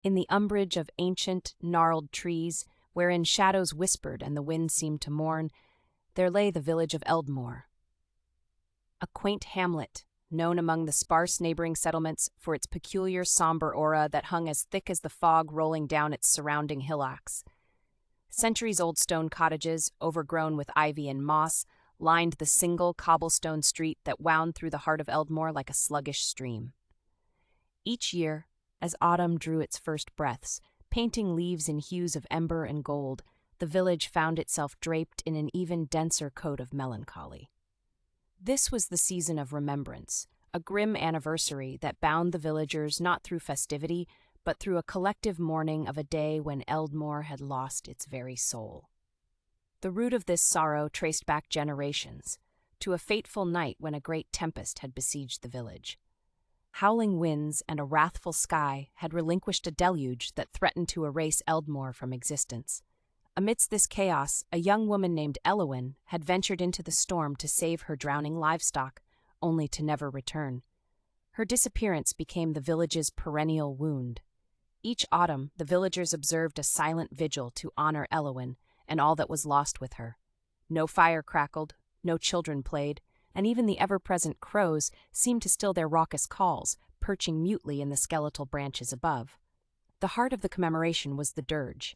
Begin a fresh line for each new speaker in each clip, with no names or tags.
In the umbrage of ancient, gnarled trees, wherein shadows whispered and the wind seemed to mourn, there lay the village of Eldmore, a quaint hamlet known among the sparse neighboring settlements for its peculiar somber aura that hung as thick as the fog rolling down its surrounding hillocks. Centuries-old stone cottages, overgrown with ivy and moss, lined the single cobblestone street that wound through the heart of Eldmore like a sluggish stream. Each year, as autumn drew its first breaths, painting leaves in hues of ember and gold, the village found itself draped in an even denser coat of melancholy. This was the season of remembrance, a grim anniversary that bound the villagers not through festivity, but through a collective mourning of a day when Eldmore had lost its very soul. The root of this sorrow traced back generations, to a fateful night when a great tempest had besieged the village. Howling winds and a wrathful sky had relinquished a deluge that threatened to erase Eldmore from existence. Amidst this chaos, a young woman named Elowin had ventured into the storm to save her drowning livestock, only to never return. Her disappearance became the village's perennial wound. Each autumn, the villagers observed a silent vigil to honor Elowin and all that was lost with her. No fire crackled, no children played, and even the ever-present crows seemed to still their raucous calls, perching mutely in the skeletal branches above. The heart of the commemoration was the dirge.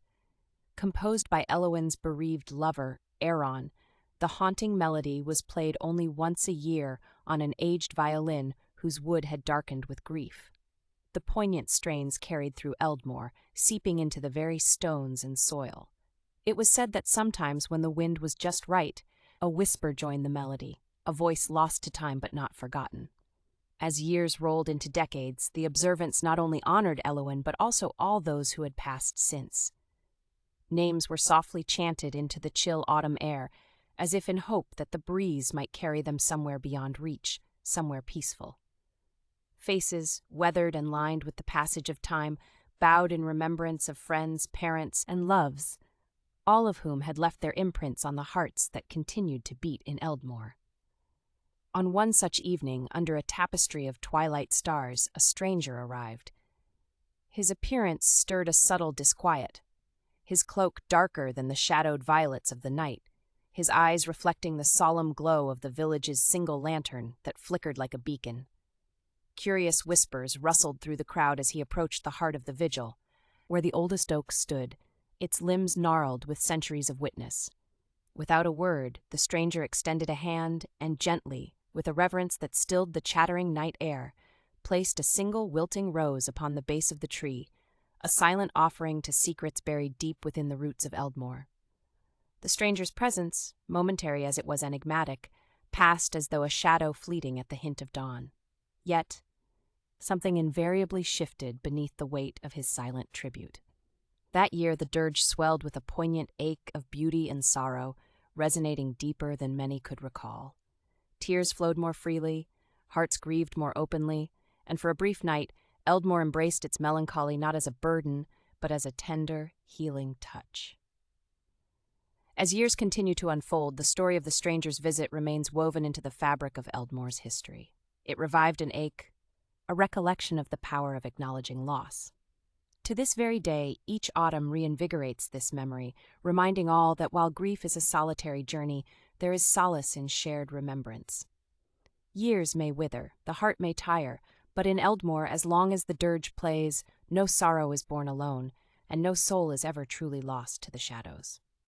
Composed by Elowin's bereaved lover, Aaron, the haunting melody was played only once a year on an aged violin whose wood had darkened with grief. The poignant strains carried through Eldmore, seeping into the very stones and soil. It was said that sometimes when the wind was just right, a whisper joined the melody, a voice lost to time but not forgotten. As years rolled into decades, the observance not only honored Elowin but also all those who had passed since. Names were softly chanted into the chill autumn air, as if in hope that the breeze might carry them somewhere beyond reach, somewhere peaceful. Faces, weathered and lined with the passage of time, bowed in remembrance of friends, parents, and loves, all of whom had left their imprints on the hearts that continued to beat in Eldmore. On one such evening, under a tapestry of twilight stars, a stranger arrived. His appearance stirred a subtle disquiet, his cloak darker than the shadowed violets of the night, his eyes reflecting the solemn glow of the village's single lantern that flickered like a beacon. Curious whispers rustled through the crowd as he approached the heart of the vigil, where the oldest oak stood, its limbs gnarled with centuries of witness. Without a word, the stranger extended a hand and gently, with a reverence that stilled the chattering night air, placed a single wilting rose upon the base of the tree, a silent offering to secrets buried deep within the roots of Eldmore. The stranger's presence, momentary as it was enigmatic, passed as though a shadow fleeting at the hint of dawn. Yet, something invariably shifted beneath the weight of his silent tribute. That year the dirge swelled with a poignant ache of beauty and sorrow, resonating deeper than many could recall. Tears flowed more freely, hearts grieved more openly, and for a brief night, Eldmore embraced its melancholy not as a burden, but as a tender, healing touch. As years continue to unfold, the story of the stranger's visit remains woven into the fabric of Eldmore's history. It revived an ache, a recollection of the power of acknowledging loss. To this very day, each autumn reinvigorates this memory, reminding all that while grief is a solitary journey, there is solace in shared remembrance. Years may wither, the heart may tire, but in Eldmore, as long as the dirge plays, no sorrow is borne alone, and no soul is ever truly lost to the shadows.